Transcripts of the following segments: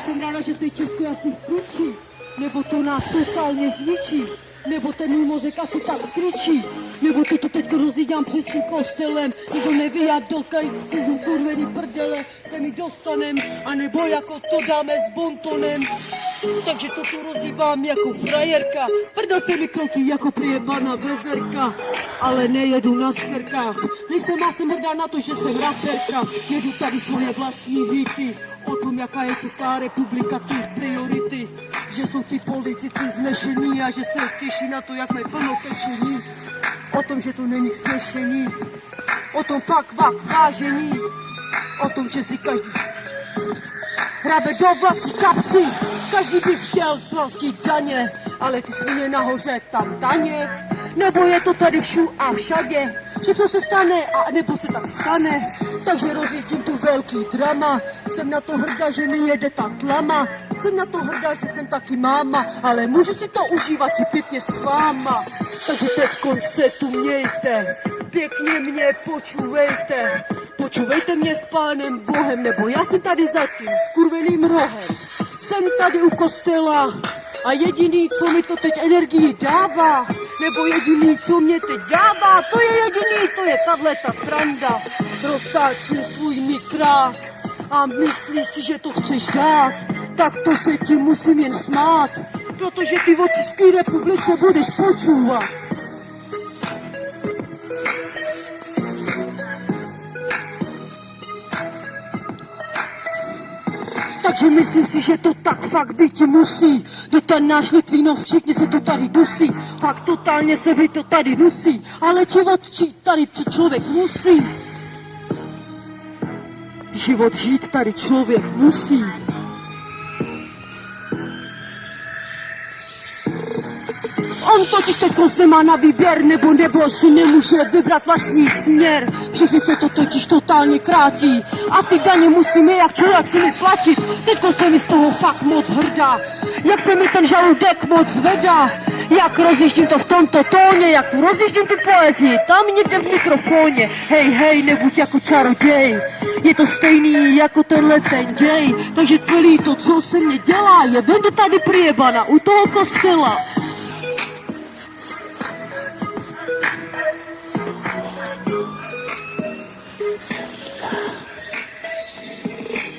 jsem ráda, že se Česko asi kručí, nebo to nás totálně zničí, nebo ten můj mozek asi tak kričí, nebo to teďko rozjídám přes tím kostelem, nikdo neví, jak do tej kurvený prdele se mi dostanem, anebo jako to dáme s bontonem. Takže to tu rozhýbám jako frajerka, prdel se mi kroutí jako prijebaná veverka, ale nejedu na skrkách, nejsem já jsem hrdá na to, že jsem raperka, jedu tady svoje vlastní hity, o tom, jaká je Česká republika, ty priority, že jsou ty politici znešení a že se těší na to, jak mají plno pešení, o tom, že to není k snešení, o tom fakt vážení, o tom, že si každý hrabe do vlastní kapsy, každý by chtěl platit daně, ale ty svině nahoře tam daně, nebo je to tady všude a všade, všechno se stane a nebo se tak stane, takže rozjíždím tu velký drama, jsem na to hrdá, že mi jede ta tlama, jsem na to hrdá, že jsem taky máma, ale můžu si to užívat i pěkně s váma, takže teďkon se tu mějte, pěkně mě počuvejte. Počuvejte mě s Pánem Bohem, nebo já jsem tady za tím skurveným rohem. Jsem tady u kostela a jediný, co mi to teď energii dává, nebo jediný, co mě teď dává, to je jediný, to je tahleta sranda. Roztáčí svůj mikrák a myslíš si, že to chceš dát, tak to se ti musím jen smát, protože ty o České republice budeš počúvat. Takže myslím si, že to tak fakt býti musí. Do ten náš Litvínov, všichni se tu tady dusí. Fakt totálně se vy to tady dusí. Ale život žít tady člověk musí. Život žít tady člověk musí. On totiž teď nemá na výběr, nebo si nemůže vybrat vlastní směr. Všichni se to totiž totálně krátí a ty daně musíme jak čuráci mi platit. Teďko se mi z toho fakt moc hrdá, jak se mi ten žaludek moc zvedá, jak rozjíždím to v tomto tóně, jak rozjíždím tu poezii, tam někde v mikrofoně. Hej, nebuď jako čaroděj, je to stejný jako tenhle ten děj, takže celý to, co se mě dělá, je vende tady prijebaná u toho kostela.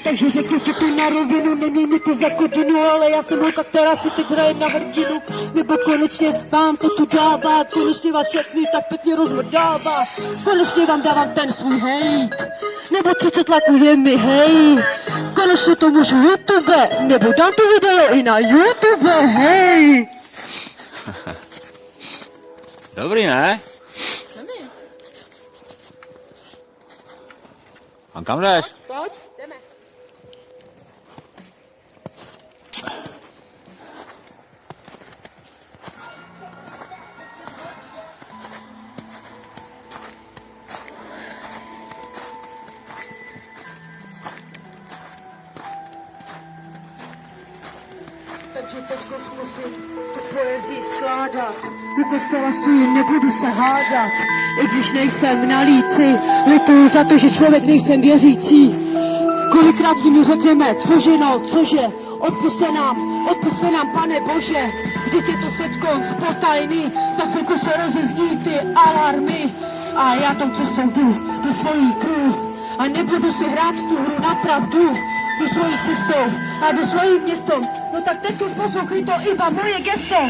Takže řeknu ti to na rovinu, není mi to za kodinu, ale já jsem holka, která si teď hraje na hrdinu, nebo konečně vám to tu dává, konečně vás všechny tak pěkně rozmrdává, konečně vám dávám ten svůj hejt, nebo 30 lajků je mi hej, konečně to můžu YouTube, nebo dám to video i na YouTube, hej. Dobrý, ne? A kam jdeš? Pojď, jdeme. Takže teďko zkusím tu poezii skládat. U kostela stojím, nebudu se hádat. I když nejsem na líci, lituju za to, že člověk nejsem věřící. Kolikrát si mi řekneme, cože, odpuste nám, Pane Bože. Vždyť je to seďkon spotajný, za chvilku se rozezní ty alarmy. A já tam cestou jdu do svojí kruh a nebudu si hrát tu hru napravdu. Do svojí cestou a do svojím městom. No tak teďko poslouchej to iba moje gesto.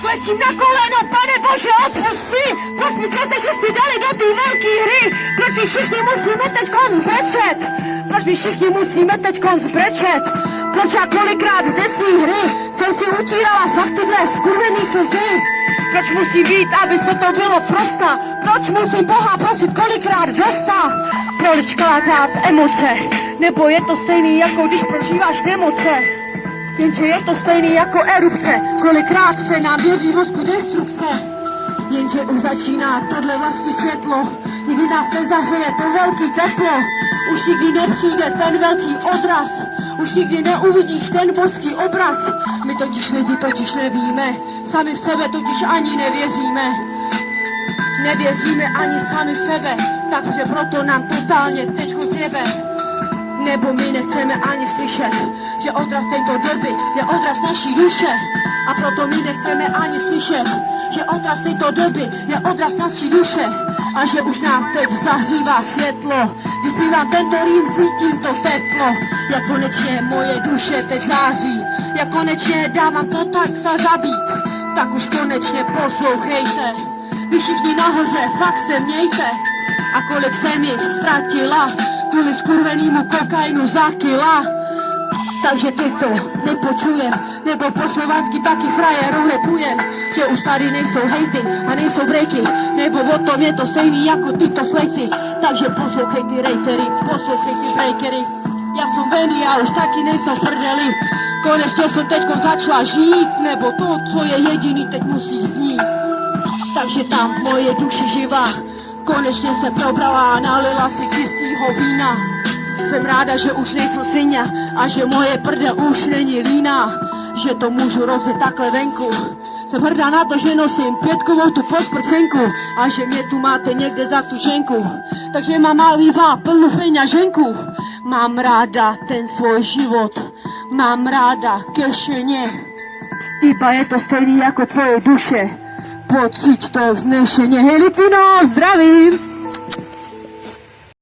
Klečím na koleno, Pane Bože, odpust mi! Proč my jsme se všichni dali do té velké hry? Proč my všichni musíme teďkon zbrečet? Proč my všichni musíme teďkon zbrečet? Proč já kolikrát ze svý hry jsem si utírala fakt tyhle skurvený slzy? Proč musí být, aby se to bylo prosta? Proč musím Boha prosit kolikrát dosta? Proč kládat emoce? Nebo je to stejný, jako když prožíváš nemoce? Jenže je to stejný jako erupce, kolikrát se nám věří mozku destrukce. Jenže už začíná tohle vlastní světlo, nikdy nás nezahřeje to velký teplo. Už nikdy nepřijde ten velký odraz, už nikdy neuvidíš ten božský obraz. My totiž lidi nevíme, sami v sebe totiž ani nevěříme. Nevěříme ani sami v sebe, takže proto nám totálně teďko zjebe. nebo my nechceme ani slyšet, že odraz této doby je odraz naší duše. A proto my nechceme ani slyšet, že odraz této doby je odraz naší duše. A že už nás teď zahřívá světlo, když zpívám tento rým, cítím to teplo. Jak konečně moje duše teď září, jak konečně dávám to tak zabít. Tak už konečně poslouchejte, vy všichni nahoře, fakt se mějte. A kolik se mi ztratila, kvůli skurvenýmu kokainu za kila. Takže ty to nepočujem, nebo po slovánsky taky frajerou repujem. Že už tady nejsou hejty a nejsou breaky, nebo o tom je to stejný jako tyto slejty. Takže poslouchej ty rejtery, poslouchej ty breakery. Já jsem venlý, ale už taky nejsem v prdeli. Konečně jsem teďko začala žít, nebo to, co je jediný, teď musí znít. Takže tam moje duše živá konečně se probrala a nalila si čistýho vína. Jsem ráda, že už nejsem svině a že moje prdel už není lína. Že to můžu rozjet takhle venku. Jsem hrdá na to, že nosím pětkovou tu podprsenku a že mě tu máte někde za tu ženku. Takže mám malývá plnou peňaženku. Mám ráda ten svůj život, mám ráda kešeně. Iba je to stejný jako tvoje duše. Pocíť to vznešeně. Hej, Litino, zdravím!